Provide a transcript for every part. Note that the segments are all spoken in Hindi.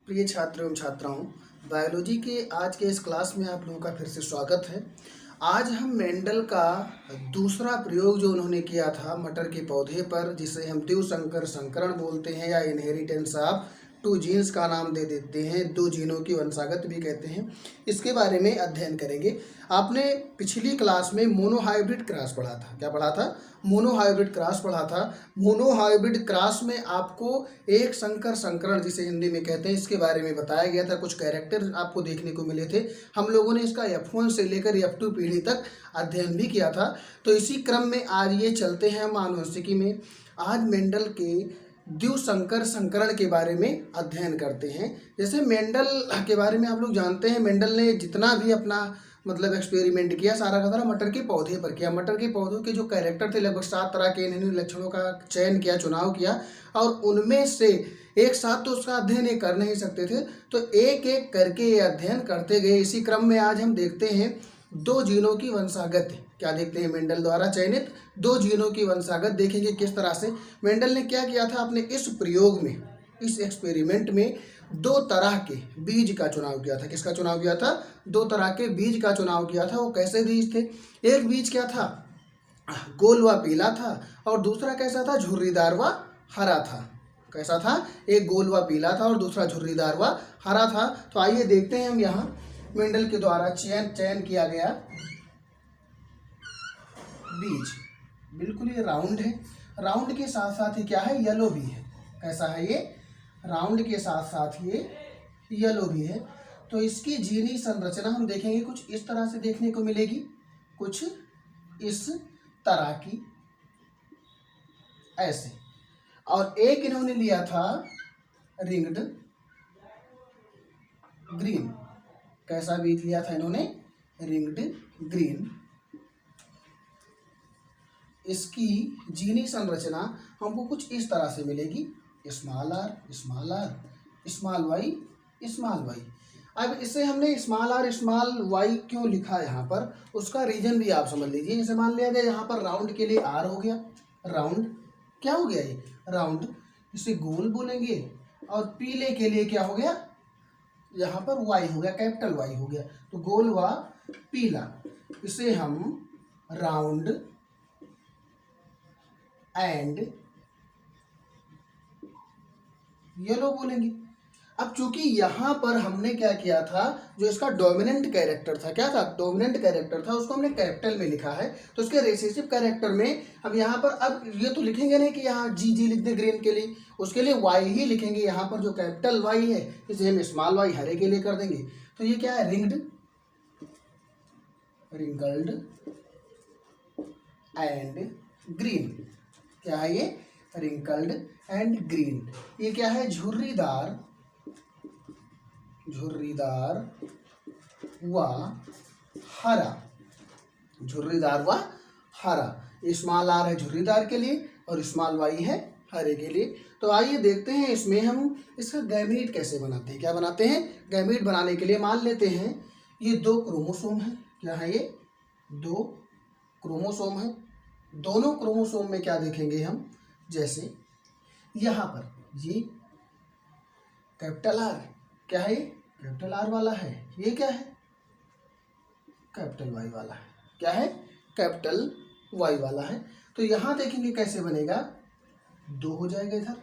प्रिय छात्र एवं छात्राओं, बायोलॉजी के आज के इस क्लास में आप लोगों का फिर से स्वागत है। आज हम मेंडल का दूसरा प्रयोग जो उन्होंने किया था मटर के पौधे पर, जिसे हम द्विसंकर संकरण बोलते हैं या इनहेरिटेंस ऑफ टू जीन्स का नाम दे देते हैं, दो जीनों की वंशागत भी कहते हैं, इसके बारे में अध्ययन करेंगे। आपने पिछली क्लास में मोनोहाइब्रिड क्रॉस पढ़ा था। क्या पढ़ा था? मोनोहाइब्रिड क्रॉस पढ़ा था। मोनोहाइब्रिड क्रॉस में आपको एक संकर संकरण, जिसे हिंदी में कहते हैं, इसके बारे में बताया गया था। कुछ कैरेक्टर आपको देखने को मिले थे। हम लोगों ने इसका F1 से लेकर F2 पीढ़ी तक अध्ययन भी किया था। तो इसी क्रम में आज ये चलते हैं हम आनुवंशिकी में। आज मेंडल के द्विसंकर संकरण के बारे में अध्ययन करते हैं। जैसे मेंडल के बारे में आप लोग जानते हैं, मेंडल ने जितना भी अपना एक्सपेरिमेंट किया, सारा का सारा मटर के पौधे पर किया। मटर के पौधों के जो कैरेक्टर थे, लगभग 7 तरह के इन्होंने लक्षणों का चयन किया, चुनाव किया, और उनमें से एक साथ तो उसका अध्ययन ये कर नहीं सकते थे, तो एक एक करके ये अध्ययन करते गए। इसी क्रम में आज हम देखते हैं दो जीनों की वंशागत। क्या देखते हैं? मेंडल द्वारा चयनित दो जीनों की वंशागत देखेंगे किस तरह से। मेंडल ने क्या किया था अपने इस प्रयोग में, इस एक्सपेरिमेंट में दो तरह के बीज का चुनाव किया था। किसका चुनाव किया था? दो तरह के बीज का चुनाव किया था। वो कैसे बीज थे? एक बीज क्या था? गोल व पीला था, और दूसरा कैसा था? झुर्रीदार व हरा था। कैसा था? एक गोल व पीला था और दूसरा झुर्रीदार व हरा था। तो आइए देखते हैं हम यहाँ मेंडल के द्वारा चयन किया गया बीज। बिल्कुल ये राउंड है, राउंड के साथ साथ ही क्या है? येलो भी है। कैसा है ये? राउंड के साथ साथ ये येलो भी है। तो इसकी जीनी संरचना हम देखेंगे कुछ इस तरह से देखने को मिलेगी, कुछ इस तरह की, ऐसे। और एक इन्होंने लिया था रिंग्ड ग्रीन। कैसा बीज लिया था इन्होंने? Wrinkled green. इसकी जीनी संरचना हमको कुछ इस तरह से मिलेगी, small R small R, small Y small Y. अब इसे हमने स्मॉल आर स्मॉल वाई क्यों लिखा यहाँ पर, उसका रीजन भी आप समझ लीजिए। जैसे मान लिया जाए यहाँ पर राउंड के लिए आर हो गया, राउंड क्या हो गया? ये राउंड, इसे गोल बोलेंगे। और पीले के लिए क्या हो गया? यहाँ पर वाई हो गया, कैपिटल वाई हो गया। तो गोल व पीला, इसे हम राउंड एंड येलो बोलेंगे। अब चूंकि यहाँ पर हमने क्या किया था, जो इसका डोमिनेंट कैरेक्टर था, क्या था? डोमिनेंट कैरेक्टर था, उसको हमने कैपिटल में लिखा है। तो उसके रिसेसिव कैरेक्टर में हम यहाँ पर, अब ये तो लिखेंगे नहीं कि यहाँ जी लिख दें ग्रीन के लिए, उसके लिए वाई ही लिखेंगे। यहाँ पर जो कैपिटल वाई है, इसे हम स्मॉल वाई हरे के लिए कर देंगे। तो ये क्या है? Ringed, wrinkled and green. क्या है ये? Wrinkled and green. ये क्या है? झुर्रीदार, झुर्रीदार व हरा, झुर्रीदार व हरा। स्मॉल आर है झुर्रीदार के लिए और स्मॉल वाई है हरे के लिए। तो आइए देखते हैं इसमें हम इसका गैमीट कैसे बनाते हैं। क्या बनाते हैं? गैमीट बनाने के लिए मान लेते हैं ये दो क्रोमोसोम है। क्या है ये? दो क्रोमोसोम है। दोनों क्रोमोसोम में क्या देखेंगे हम? जैसे यहाँ पर ये कैपिटल आर, क्या है? कैपिटल आर वाला है। ये क्या है? कैपिटल वाई वाला है। क्या है? कैपिटल वाई वाला है। तो यहाँ देखेंगे कैसे बनेगा, दो हो जाएगा। इधर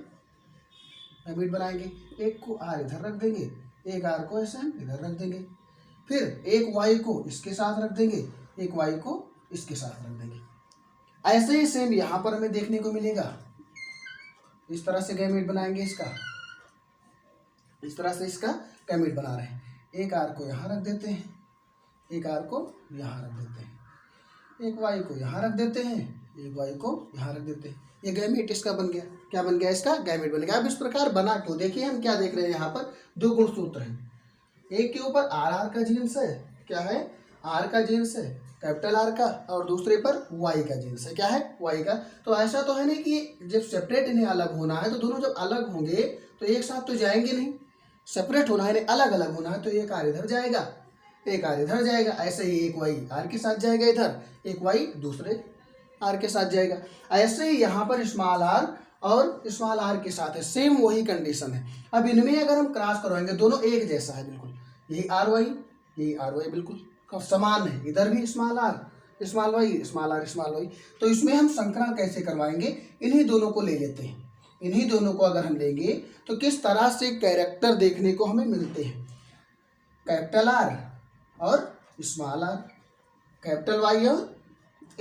गैमीट बनाएंगे, एक को आर इधर रख देंगे, एक आर को ऐसे हम इधर रख देंगे, फिर एक वाई को इसके साथ रख देंगे, एक वाई को इसके साथ रख देंगे। ऐसे ही सेम यहाँ पर हमें देखने को मिलेगा। इस तरह से गैमीट बनाएंगे इसका, इस तरह से इसका गैमीट बना रहे हैं। एक आर को यहाँ रख देते हैं, एक आर को यहाँ रख देते हैं, एक वाई को यहाँ रख देते हैं, एक वाई को यहाँ रख देते हैं। ये गैमीट इसका बन गया। क्या बन गया? इसका गैमीट बन गया। अब इस प्रकार बना क्यों? देखिए हम क्या देख रहे हैं, यहाँ पर दो गुणसूत्र हैं। एक के ऊपर आर का जीन्स है। क्या है? आर का जीन्स है, कैपिटल आर का, और दूसरे पर वाई का जीन्स है। क्या है? वाई का। तो ऐसा तो है नहीं कि जब सेपरेट इन्हें अलग होना है तो दोनों जब अलग होंगे तो एक साथ तो जाएंगे नहीं, सेपरेट होना है, इन्हें अलग अलग होना है। तो एक आर इधर जाएगा, एक आर इधर जाएगा। ऐसे ही एक वाई आर के साथ जाएगा इधर, एक वाई दूसरे आर के साथ जाएगा। ऐसे ही यहाँ पर स्मॉल आर और स्मॉल आर के साथ है, सेम वही कंडीशन है। अब इनमें अगर हम क्रॉस करवाएंगे, दोनों एक जैसा है बिल्कुल, यही आर वाई बिल्कुल समान है, इधर भी small R small Y, small R small Y. तो इसमें हम संकरण कैसे करवाएंगे, इन्हीं दोनों को ले लेते हैं। इन्हीं दोनों को अगर हम लेंगे तो किस तरह से कैरेक्टर देखने को हमें मिलते हैं, कैपिटल आर और स्मॉल आर, कैपिटल वाई और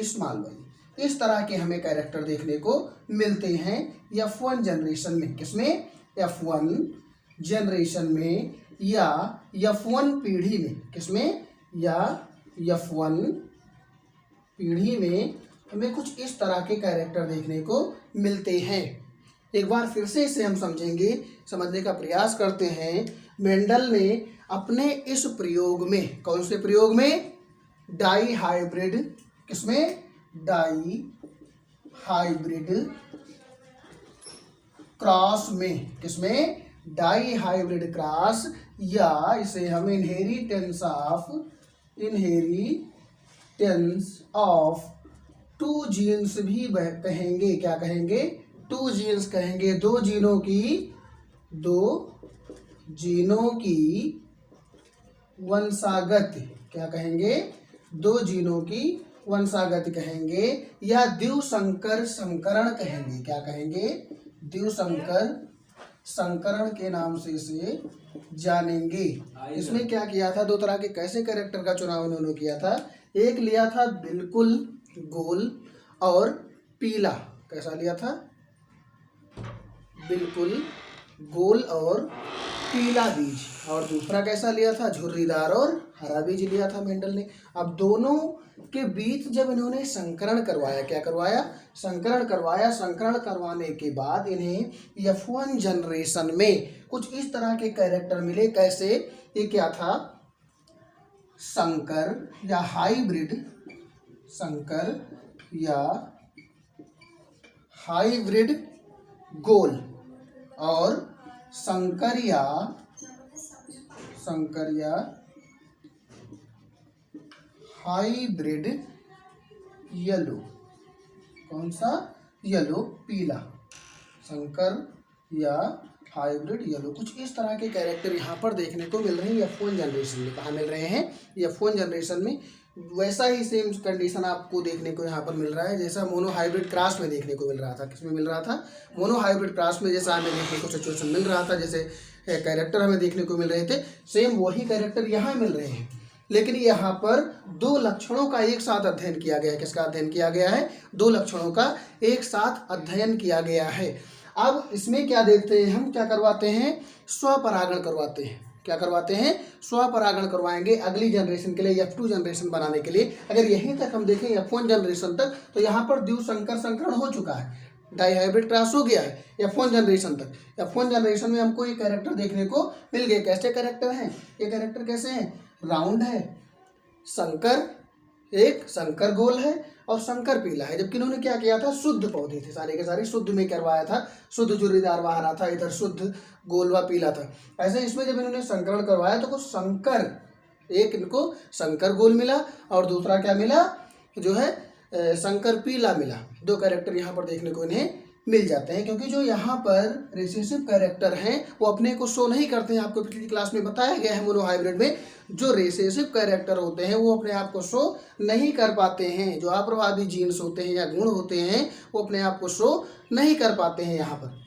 स्मॉल वाई, इस तरह के हमें कैरेक्टर देखने को मिलते हैं F1 जनरेशन में। किसमें, F1 जनरेशन में या F1 पीढ़ी में। किसमें, या F1 पीढ़ी में हमें कुछ इस तरह के कैरेक्टर देखने को मिलते हैं। एक बार फिर से इसे हम समझने का प्रयास करते हैं। मेंडल ने अपने इस प्रयोग में, कौन से प्रयोग में, डाई हाइब्रिड, किसमें, डाई हाइब्रिड क्रॉस में, किसमें, डाई हाइब्रिड क्रॉस, या इसे हम इनहेरिटेंस ऑफ टू जीन्स भी कहेंगे। क्या कहेंगे, टू जीन्स कहेंगे, दो जीनों की वंशागत, क्या कहेंगे, दो जीनों की वंशागत कहेंगे, या द्विसंकर संकरण कहेंगे। क्या कहेंगे, द्विसंकर संकरण के नाम से इसे जानेंगे। इसमें क्या किया था, दो तरह के कैसे कैरेक्टर का चुनाव उन्होंने किया था। एक लिया था बिल्कुल गोल और पीला, कैसा लिया था, बिल्कुल गोल और पीला बीज, और दूसरा कैसा लिया था, झुर्रीदार और हरा बीज लिया था मेंडल ने। अब दोनों के बीच जब इन्होंने संकरण करवाया, क्या करवाया, संकरण करवाया, संकरण करवाने के बाद इन्हें F1 जनरेशन में कुछ इस तरह के कैरेक्टर मिले। कैसे, ये क्या था, संकर या हाइब्रिड गोल और संकर या हाइब्रिड येलो, कौन सा, येलो पीला, संकर या हाइब्रिड येलो, कुछ इस तरह के कैरेक्टर यहाँ पर देखने को मिल रहे हैं F1 जनरेशन में। कहाँ मिल रहे हैं, F1 जनरेशन में। वैसा ही सेम कंडीशन आपको देखने को यहाँ पर मिल रहा है जैसा मोनो हाइब्रिड क्रॉस में देखने को मिल रहा था। किसमें मिल रहा था, मोनो हाइब्रिड क्रॉस में जैसा हमें देखने को सिचुएशन मिल रहा था, जैसे कैरेक्टर हमें देखने को मिल रहे थे, सेम वही कैरेक्टर यहाँ मिल रहे हैं। लेकिन यहाँ पर दो लक्षणों का एक साथ अध्ययन किया गया है। किसका अध्ययन किया गया है, दो लक्षणों का एक साथ अध्ययन किया गया है। अब इसमें क्या देखते हैं हम, क्या करवाते हैं, स्वपरागण करवाते हैं। क्या करवाते हैं, स्वपरागण करवाएंगे अगली जनरेशन के लिए, F2 जनरेशन बनाने के लिए। अगर यहीं तक हम देखें F1 जनरेशन तक, तो यहाँ पर द्विसंकर संकरण हो चुका है, डाई हाइब्रिड क्रॉस हो गया है F1 जनरेशन तक। F1 जनरेशन में हमको ये कैरेक्टर देखने को मिल गए। कैसे कैरेक्टर हैं ये, कैरेक्टर कैसे हैं, राउंड है, संकर, एक संकर गोल है और संकर पीला है। जबकि इन्होंने क्या किया था, शुद्ध पौधे थे, सारे के सारे शुद्ध में करवाया था, शुद्ध झुर्रीदार बाहर आता, इधर शुद्ध गोल व पीला था। ऐसे इसमें जब इन्होंने संकरण करवाया तो कुछ संकर, एक इनको संकर गोल मिला और दूसरा क्या मिला, जो है संकर पीला मिला। दो कैरेक्टर यहाँ पर देखने को इन्हें मिल जाते हैं, क्योंकि जो यहाँ पर रिसेसिव कैरेक्टर हैं वो अपने को शो नहीं करते हैं। आपको पिछली क्लास में बताया गया है, मोनोहाइब्रिड में जो रिसेसिव कैरेक्टर होते हैं वो अपने आप को शो नहीं कर पाते हैं। जो अप्रभावी जीन्स होते हैं या गुण होते हैं वो अपने आप को शो नहीं कर पाते हैं यहाँ पर।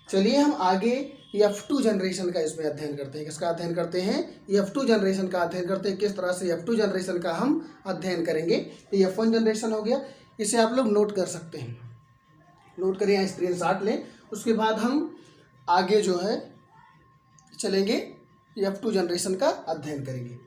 चलिए हम आगे F2 जनरेशन का इसमें अध्ययन करते हैं। किसका अध्ययन करते हैं, F2 जनरेशन का अध्ययन करते हैं। किस तरह से F2 जनरेशन का हम अध्ययन करेंगे। ये F1 जनरेशन हो गया, इसे आप लोग नोट कर सकते हैं, नोट करें या स्क्रीनशॉट लें। उसके बाद हम आगे जो है चलेंगे, F2 जनरेशन का अध्ययन करेंगे।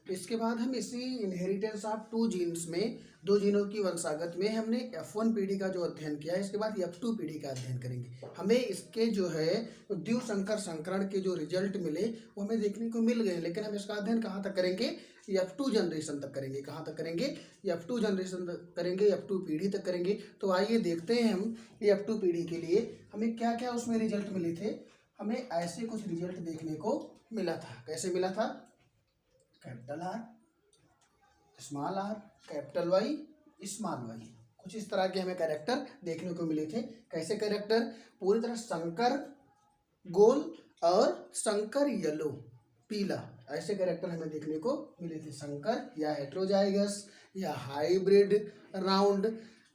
इसके बाद हम इसी इनहेरिटेंस ऑफ टू जीन्स में, दो जीनों की वंशागत में हमने F1 पीढ़ी का जो अध्ययन किया है, इसके बाद F2 पीढ़ी का अध्ययन करेंगे। हमें इसके जो है द्विसंकर संकरण के जो रिजल्ट मिले वो हमें देखने को मिल गए, लेकिन हम इसका अध्ययन कहाँ तक करेंगे, F2 जनरेशन तक करेंगे। कहाँ तक करेंगे, F2 जनरेशन तक करेंगे, F2 पीढ़ी तक करेंगे। तो आइए देखते हैं हम F2 पीढ़ी के लिए हमें क्या क्या उसमें रिजल्ट मिले थे। हमें ऐसे कुछ रिजल्ट देखने को मिला था। कैसे मिला था, capital R, small R, capital Y, small Y, कुछ इस तरह के हमें कैरेक्टर देखने को मिले थे। कैसे कैरेक्टर? पूरी तरह शंकर गोल और शंकर येलो पीला, ऐसे कैरेक्टर हमें देखने को मिले थे। शंकर या हेट्रोजाइगस या hybrid round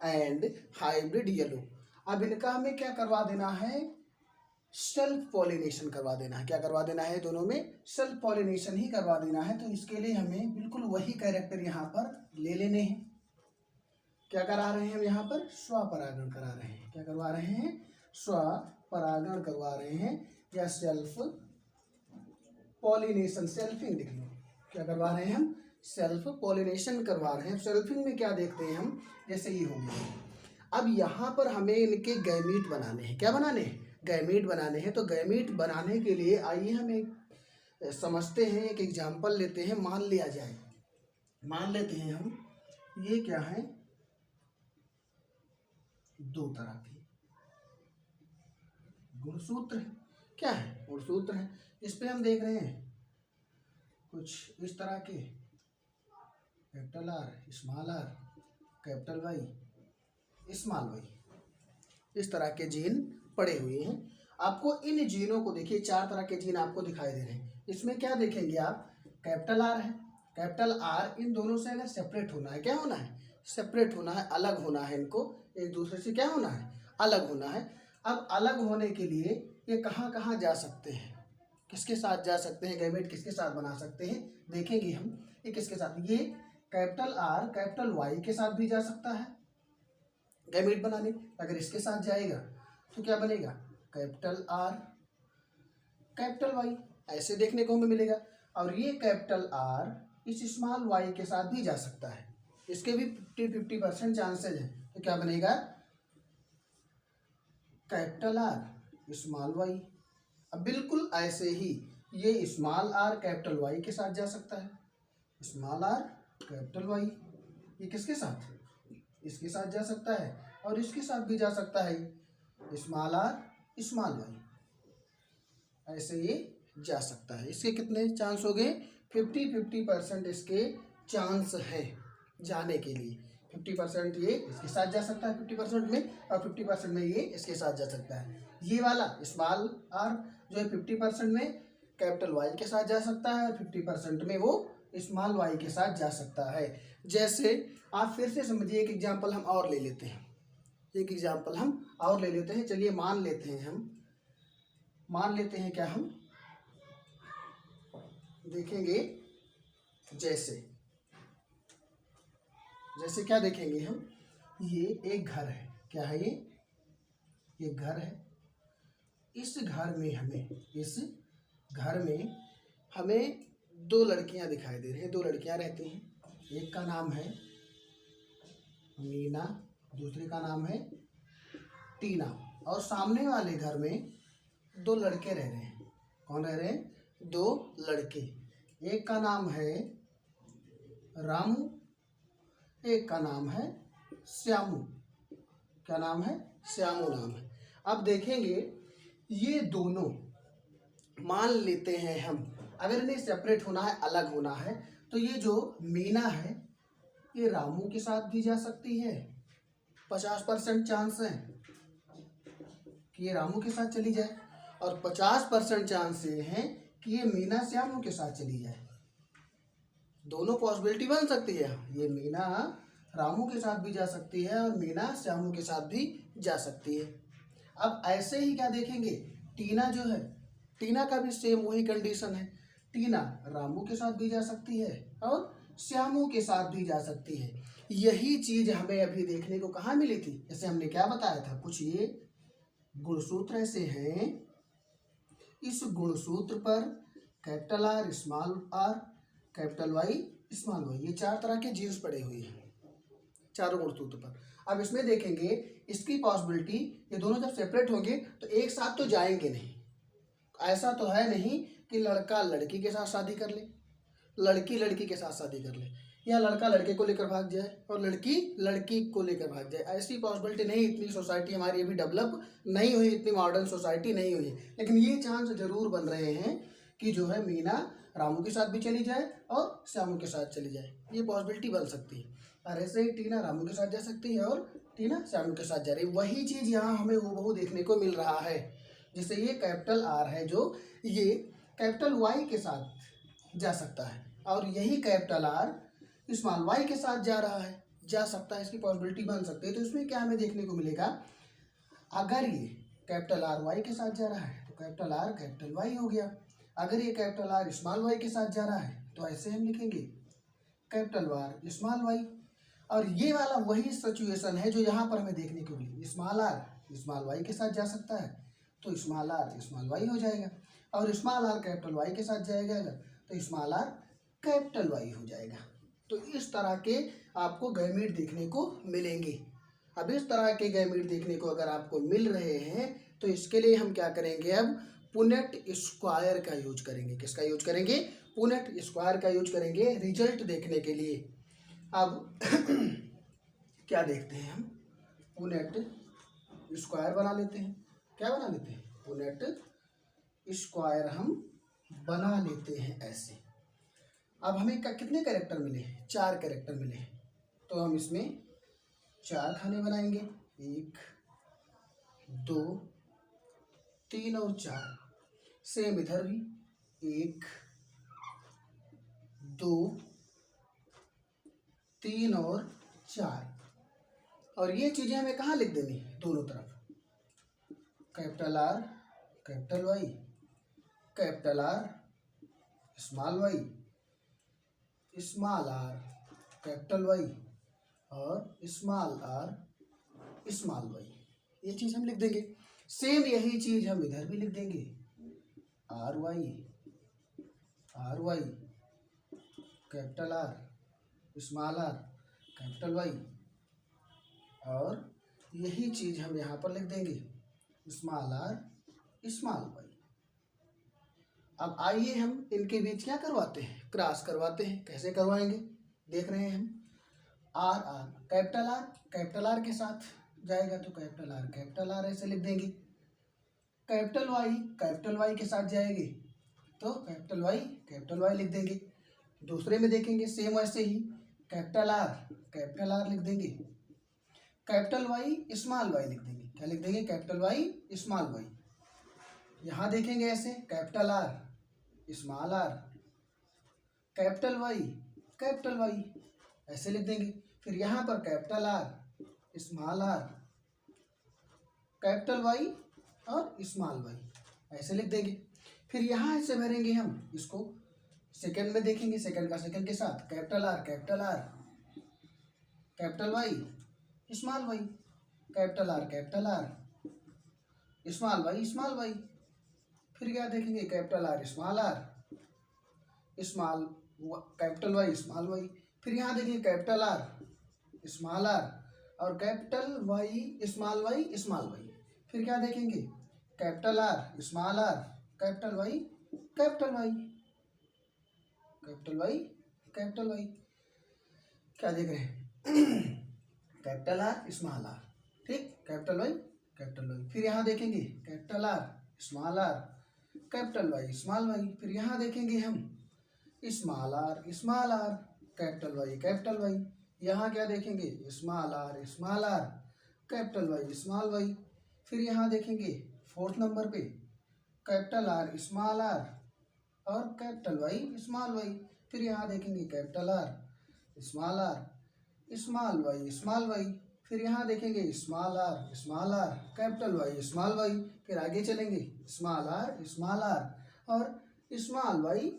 and hybrid yellow. अब इनका हमें क्या करवा देना है? सेल्फ पॉलिनेशन करवा देना है। क्या करवा देना है? दोनों में सेल्फ पॉलिनेशन ही करवा देना है। तो इसके लिए हमें बिल्कुल वही कैरेक्टर यहाँ पर ले लेने हैं। क्या करा रहे हैं हम यहाँ पर? स्वपरागण करा रहे हैं। क्या करवा रहे हैं? स्वपरागण करवा रहे हैं या सेल्फ पॉलिनेशन, सेल्फिंग लिख लो। क्या करवा रहे हैं हम? सेल्फ पॉलिनेशन करवा रहे हैं। सेल्फिंग में क्या देखते हैं हम? जैसे ये हो गया। अब यहाँ पर हमें इनके गैमीट बनाने हैं। क्या बनाने हैं? गैमीट बनाने हैं। तो गैमीट बनाने के लिए आइए हम एक समझते हैं, एक एग्जाम्पल लेते हैं। मान लिया जाए, मान लेते हैं हम, ये क्या है? दो तरह के गुणसूत्र। क्या है? गुणसूत्र है। इस पे हम देख रहे हैं कुछ इस तरह के capital R, small R, capital Y, small Y, इस तरह के जीन पड़े हुए हैं। आपको इन जीनों को देखिए, चार तरह के जीन आपको दिखाई दे रहे हैं। इसमें क्या देखेंगे आप? कैपिटल आर है। कैपिटल आर इन दोनों से अगर सेपरेट होना है, क्या होना है? सेपरेट होना है, अलग होना है। इनको एक दूसरे से क्या होना है? अलग होना है। अब अलग होने के लिए ये कहाँ कहाँ जा सकते हैं? किसके साथ जा सकते हैं? गैमेट किसके साथ बना सकते हैं? देखेंगे हम। ये किसके साथ? ये कैपिटल आर कैपिटल वाई के साथ भी जा सकता है गैमेट बनाने। अगर इसके साथ जाएगा तो क्या बनेगा? कैपिटल आर कैपिटल वाई, ऐसे देखने को हमें मिलेगा। और ये कैपिटल आर इस स्मॉल वाई के साथ भी जा सकता है। इसके भी 50% चांसेज है। तो क्या बनेगा? Capital R small Y. अब बिल्कुल ऐसे ही ये स्मॉल आर कैपिटल वाई के साथ जा सकता है। स्मॉल आर कैपिटल वाई, ये किसके साथ? इसके साथ जा सकता है। और इसके साथ भी जा सकता है, स्मॉल आर स्मॉल वाई, ऐसे ये जा सकता है। इसके कितने चांस हो गए? 50% इसके चांस हैं जाने के लिए। 50% ये इसके साथ जा सकता है 50% में, और 50% में ये इसके साथ जा सकता है। ये वाला स्मॉल आर जो है 50% में कैपिटल वाई के साथ जा सकता है, और 50% में वो स्मॉल वाई के साथ जा सकता है। जैसे आप फिर से समझिए, एक एग्जाम्पल हम और ले लेते हैं। एक एग्जाम्पल हम और ले लेते हैं। चलिए मान लेते हैं, हम मान लेते हैं क्या? हम देखेंगे जैसे जैसे क्या देखेंगे हम? ये एक घर है। क्या है ये घर है। इस घर में हमें दो लड़कियां दिखाई दे रही हैं। दो लड़कियां रहती हैं। एक का नाम है मीना, दूसरे का नाम है टीना। और सामने वाले घर में दो लड़के रह रहे हैं। कौन रह रहे हैं? दो लड़के। एक का नाम है रामू, एक का नाम है श्यामू। क्या नाम है? श्यामू नाम है। अब देखेंगे ये दोनों, मान लेते हैं हम, अगर इन्हें सेपरेट होना है, अलग होना है, तो ये जो मीना है ये रामू के साथ भी जा सकती है। 50% चांस है कि ये रामू के साथ चली जाए, और 50% चांस ये हैं कि ये मीना श्यामू के साथ चली जाए। दोनों पॉसिबिलिटी बन सकती है। ये मीना रामू के साथ भी जा सकती है, और मीना श्यामू के साथ भी जा सकती है। अब ऐसे ही क्या देखेंगे? टीना जो है, टीना का भी सेम वही कंडीशन है। टीना रामू के साथ भी जा सकती है और श्यामू के साथ भी जा सकती है। यही चीज हमें अभी देखने को कहाँ मिली थी? जैसे हमने क्या बताया था, कुछ ये गुणसूत्र ऐसे हैं। इस गुणसूत्र पर capital R small R capital Y small Y, ये चार तरह के जीन्स पड़े हुए हैं चारों गुणसूत्र पर। अब इसमें देखेंगे इसकी पॉसिबिलिटी, ये दोनों जब सेपरेट होंगे तो एक साथ तो जाएंगे नहीं। ऐसा तो है नहीं कि लड़का लड़की के साथ शादी कर ले, लड़की लड़की के साथ शादी कर ले, या लड़का लड़के को लेकर भाग जाए और लड़की लड़की को लेकर भाग जाए। ऐसी पॉसिबिलिटी नहीं। इतनी सोसाइटी हमारी अभी डेवलप नहीं हुई, इतनी मॉडर्न सोसाइटी नहीं हुई। लेकिन ये चांस जरूर बन रहे हैं कि जो है मीना रामू के साथ भी चली जाए और श्यामू के साथ चली जाए। ये पॉसिबिलिटी बन सकती है। और ऐसे ही टीना रामू के साथ जा सकती है और ठीक है ना, सैम के साथ जा रही है। वही चीज़ यहाँ हमें हूबहू देखने को मिल रहा है। जैसे ये कैपिटल आर है जो ये कैपिटल वाई के साथ जा सकता है, और यही कैपिटल आर स्मॉल वाई के साथ जा रहा है, जा सकता है, इसकी पॉसिबिलिटी बन सकती है। तो इसमें क्या हमें देखने को मिलेगा, अगर ये कैपिटल आर वाई के साथ जा रहा है तो कैपिटल आर कैपिटल वाई हो गया। अगर ये कैपिटल आर स्मॉल वाई के साथ जा रहा है तो ऐसे हम लिखेंगे कैपिटल आर स्मॉल वाई। और ये वाला वही सिचुएशन है जो यहाँ पर हमें देखने को मिली, स्मॉल आर स्मॉल वाई के साथ जा सकता है तो स्मॉल आर स्मॉल वाई हो जाएगा, और स्मॉल आर कैपिटल वाई के साथ जाएगा तो स्मॉल आर कैपिटल वाई हो जाएगा। तो इस तरह के आपको गैमेट देखने को मिलेंगे। अब इस तरह के गैमेट देखने को अगर आपको मिल रहे हैं तो इसके लिए हम क्या करेंगे, अब पुनेट स्क्वायर का यूज करेंगे। किसका यूज करेंगे, पुनेट स्क्वायर का यूज करेंगे रिजल्ट देखने के लिए। अब क्या देखते हैं हम, पुनेट स्क्वायर बना लेते हैं। क्या बना लेते हैं, पुनेट स्क्वायर हम बना लेते हैं ऐसे। अब हमें कितने कैरेक्टर मिले, 4 कैरेक्टर मिले, तो हम इसमें 4 खाने बनाएंगे, 1 2 3 और 4। सेम इधर भी 1 2 3 और 4। और ये चीजें हमें कहाँ लिख देनी, दोनों तरफ, capital R capital Y, capital R small Y, small R capital Y, और स्मॉल आर स्मॉल वाई। ये चीज़ हम लिख देंगे। सेम यही चीज़ हम इधर भी लिख देंगे, R Y capital R small R capital Y, और यही चीज़ हम यहाँ पर लिख देंगे, स्मॉल आर स्मॉल वाई। अब आइए हम इनके बीच क्या करवाते हैं, क्रॉस करवाते हैं। कैसे करवाएंगे देख रहे हैं हम, आर कैपिटल आर के साथ जाएगा तो कैपिटल आर ऐसे लिख देंगे। कैपिटल वाई के साथ जाएगी तो कैपिटल वाई लिख देंगे। दूसरे में देखेंगे सेम वैसे ही, कैपिटल आर लिख देंगे, कैपिटल वाई स्मॉल वाई लिख देंगे। क्या लिख देंगे, कैपिटल वाई स्मॉल वाई। यहाँ देखेंगे ऐसे, capital R small R capital Y ऐसे लिख देंगे। फिर यहाँ पर capital R small R capital Y और स्मॉल वाई ऐसे लिख देंगे। फिर यहाँ ऐसे भरेंगे हम इसको, सेकंड में देखेंगे, सेकंड का सेकंड के साथ, capital R capital Y small Y, capital R small Y. फिर क्या देखेंगे, capital R small capital Y small Y. फिर यहाँ देखिए कैपिटल आर स्मॉल आर और कैपिटल वाई स्मॉल वाई। फिर क्या देखेंगे, capital R small R capital Y capital Y. क्या देख रहे हैं, कैपिटल आर स्मॉल आर, ठीक, कैपिटल वाई। फिर यहाँ देखेंगे capital R small R capital Y. फिर यहाँ देखेंगे हम स्मॉल आर कैपिटल वाई। यहाँ क्या देखेंगे, स्मॉल आर कैपिटल वाई। फिर यहाँ देखेंगे फोर्थ नंबर पे कैपिटल आर स्मॉल आर और कैपिटल वाई स्मॉल वाई। फिर यहाँ देखेंगे कैपिटल आर स्मॉल वाई। फिर यहाँ देखेंगे small R capital Y small Y. फिर आगे चलेंगे स्मॉल आर और स्मॉल वाई।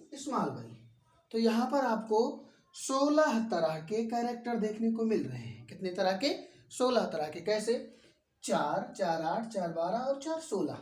तो यहाँ पर आपको 16 तरह के कैरेक्टर देखने को मिल रहे हैं। कितने तरह के, 16 तरह के। कैसे, 4, 4, 8, 4, 12 और 4, 16।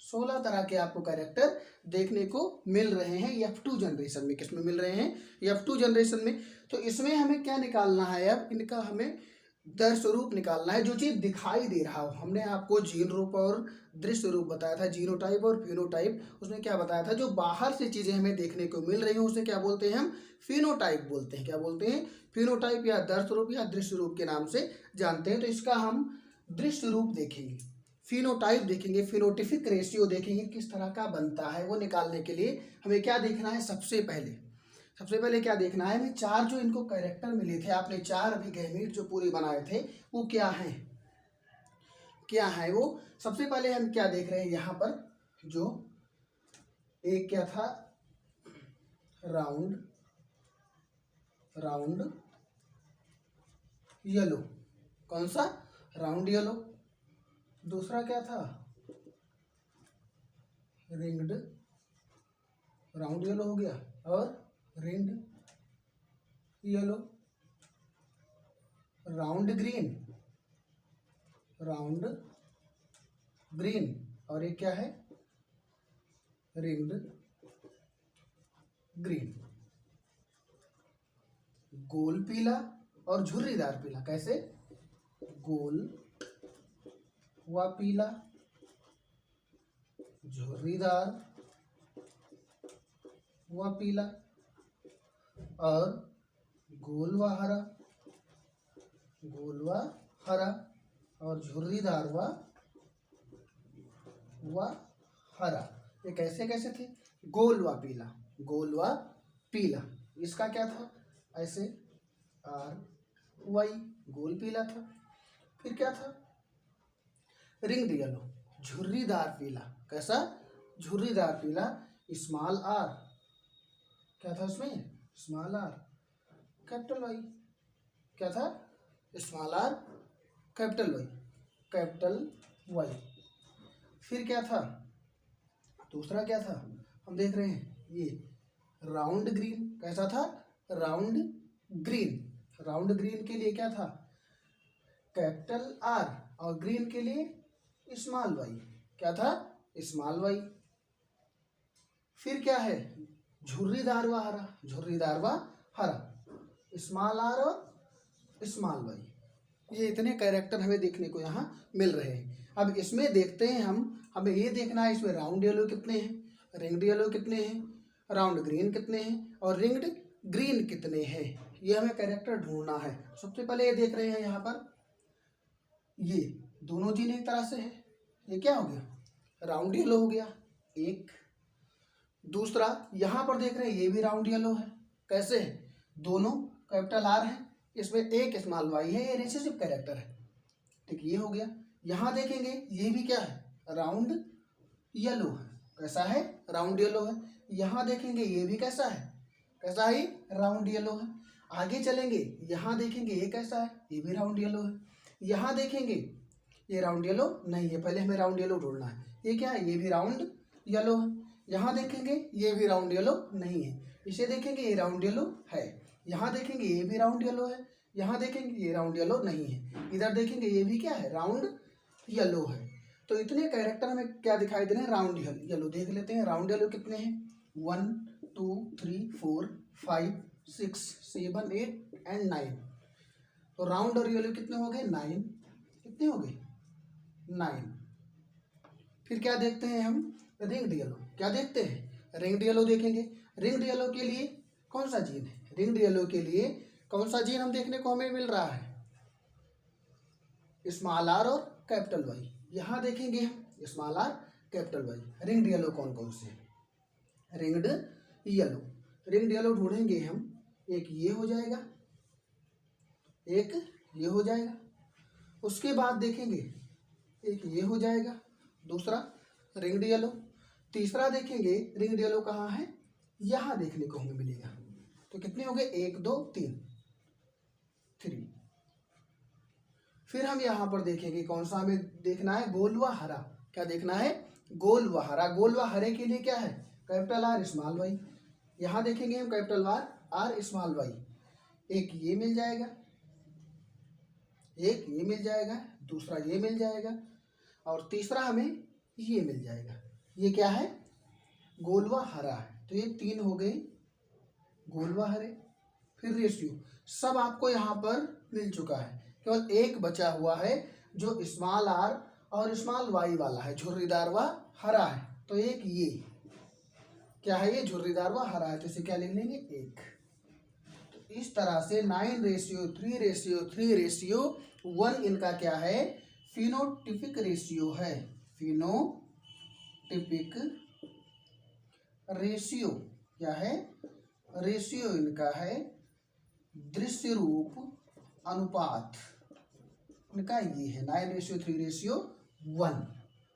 16 तरह के आपको कैरेक्टर देखने को मिल रहे हैं F2 जनरेशन में। किसमें मिल रहे हैं, F2 जनरेशन में। तो इसमें हमें क्या निकालना है, अब इनका हमें दृश्य रूप निकालना है, जो चीज़ दिखाई दे रहा हो। हमने आपको जीन रूप और दृश्य रूप बताया था, जीनोटाइप और फिनोटाइप। उसमें क्या बताया था, जो बाहर से चीज़ें हमें देखने को मिल रही हैं उसे क्या बोलते हैं, हम फिनोटाइप बोलते हैं। क्या बोलते हैं, फिनोटाइप या दृश्य रूप या दृश्य रूप के नाम से जानते हैं। तो इसका हम दृश्य रूप देखेंगे, फिनोटाइप देखेंगे, फिनोटिफिक रेशियो देखेंगे किस तरह का बनता है। वो निकालने के लिए हमें क्या देखना है, सबसे पहले क्या देखना है, हमें 4 जो इनको कैरेक्टर मिले थे, आपने 4 अभी गैमेट जो पूरे बनाए थे वो क्या हैं, क्या है वो। सबसे पहले हम क्या देख रहे हैं यहाँ पर, जो एक क्या था, राउंड येलो, कौन सा, राउंड येलो। दूसरा क्या था, रिंग्ड, राउंड येलो हो गया, और रिंग्ड येलो। राउंड ग्रीन, और एक क्या है, रिंग्ड ग्रीन। गोल पीला और झुर्रीदार पीला, कैसे, गोल व पीला, झुर्रीदार व पीला, और गोल व हरा, और झुर्रीदार व हरा। ये कैसे कैसे थे, गोल व पीला, इसका क्या था, ऐसे RY, गोल पीला था। फिर क्या था, रिंग्ड येलो, झुर्रीदार पीला, कैसा, झुर्रीदार पीला, स्मॉल r, क्या था उसमें, स्मॉल r कैपिटल Y, क्या था, स्मॉल r कैपिटल Y। फिर क्या था, दूसरा क्या था, हम देख रहे हैं ये राउंड ग्रीन, कैसा था, राउंड ग्रीन के लिए क्या था, कैपिटल R, और ग्रीन के लिए स्मॉल y, क्या था, स्मॉल y। फिर क्या है, झुर्रीदार व हरा, स्मॉल r और स्मॉल y। ये इतने कैरेक्टर हमें देखने को यहाँ मिल रहे हैं। अब इसमें देखते हैं हमें ये देखना है इसमें राउंड येलो कितने हैं, रिंग्ड येलो कितने हैं, राउंड ग्रीन कितने हैं, और रिंग्ड ग्रीन कितने हैं, ये हमें कैरेक्टर ढूंढना है। सबसे पहले ये देख रहे हैं यहाँ पर, ये दोनों जीन एक तरह से है, ये क्या हो गया, राउंड येलो हो गया एक। दूसरा यहाँ पर देख रहे हैं ये भी राउंड येलो है, कैसे है, दोनों कैपिटल R है, इसमें एक स्मॉल y है, ये रिसेसिव कैरेक्टर है, ठीक, ये हो गया। यहाँ देखेंगे ये भी क्या है, राउंड येलो है, कैसा है, राउंड येलो है। यहाँ देखेंगे ये भी कैसा है, राउंड येलो है। आगे चलेंगे, यहाँ देखेंगे ये कैसा है, ये भी राउंड येलो है। यहाँ देखेंगे ये राउंड येलो नहीं है, पहले हमें राउंड येलो ढूंढना है, ये क्या है, ये भी राउंड येलो है। यहाँ देखेंगे ये भी राउंड येलो नहीं है, इसे देखेंगे ये राउंड येलो है। यहाँ देखेंगे ये भी राउंड येलो है, यहाँ देखेंगे ये राउंड येलो नहीं है, इधर देखेंगे ये भी क्या है, राउंड येलो है। तो इतने कैरेक्टर हमें क्या दिखाई दे रहे हैं, राउंड येलो। देख लेते हैं राउंड येलो कितने हैं, 1 2 3 4 5 6 7 8 एंड 9। तो राउंड और येलो कितने हो गए, 9, कितने हो गए, 9। फिर क्या देखते हैं हम, रिंग्ड येलो, क्या देखते हैं, रिंग्ड येलो देखेंगे। रिंग्ड येलो के लिए कौन सा जीन है, रिंग्ड येलो के लिए कौन सा जीन हम देखने को हमें मिल रहा है, स्मॉल r और कैपिटल Y। यहाँ देखेंगे हम small r capital Y। Ringed yellow कौन कौन से, रिंग्ड येलो ढूंढेंगे हम, एक ये हो जाएगा, एक ये हो जाएगा, उसके बाद देखेंगे एक ये हो जाएगा, दूसरा रिंग्ड येलो। तीसरा देखेंगे रिंग्ड येलो कहाँ है, यहाँ देखने को हमें मिलेगा। तो कितने हो गए, 1 2 3। फिर हम यहाँ पर देखेंगे कौन सा हमें देखना है, गोल व हरा। क्या देखना है, गोल व हरा। गोल व हरे के लिए क्या है, कैपिटल R स्मॉल y। यहाँ देखेंगे हम कैपिटल R स्मॉल y, एक ये मिल जाएगा, एक ये मिल जाएगा, दूसरा ये मिल जाएगा, और तीसरा हमें ये मिल जाएगा। ये क्या है, गोल व हरा है। तो ये 3 हो गए गोल व हरे। फिर रेशियो सब आपको यहाँ पर मिल चुका है, केवल एक बचा हुआ है जो स्मॉल r और स्मॉल y वाला है, झुर्रीदार व हरा है। तो एक ये क्या है, ये झुर्रीदार व हरा है, तो इसे क्या लिख लेंगे, 1। तो इस तरह से 9:3:3:1 इनका क्या है, फिनोटिपिक रेशियो है। फिनोटिपिक रेशियो क्या है, रेशियो इनका है, दृश्य रूप अनुपात इनका ये है 9:3:1। 1।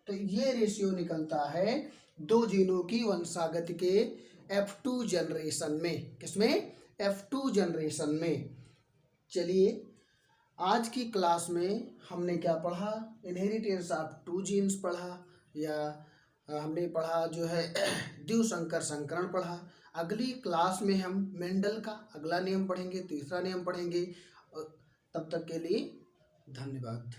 तो ये रेशियो निकलता है दो जीनों की वंशागति के F2 जनरेशन में। किसमें? F2 जनरेशन में। चलिए आज की क्लास में हमने क्या पढ़ा? इनहेरिटेंस ऑफ टू जीन्स पढ़ा, या हमने पढ़ा जो है द्विसंकर संकरण पढ़ा। अगली क्लास में हम मेंडल का अगला नियम पढ़ेंगे, तीसरा नियम पढ़ेंगे। तब तक के लिए धन्यवाद।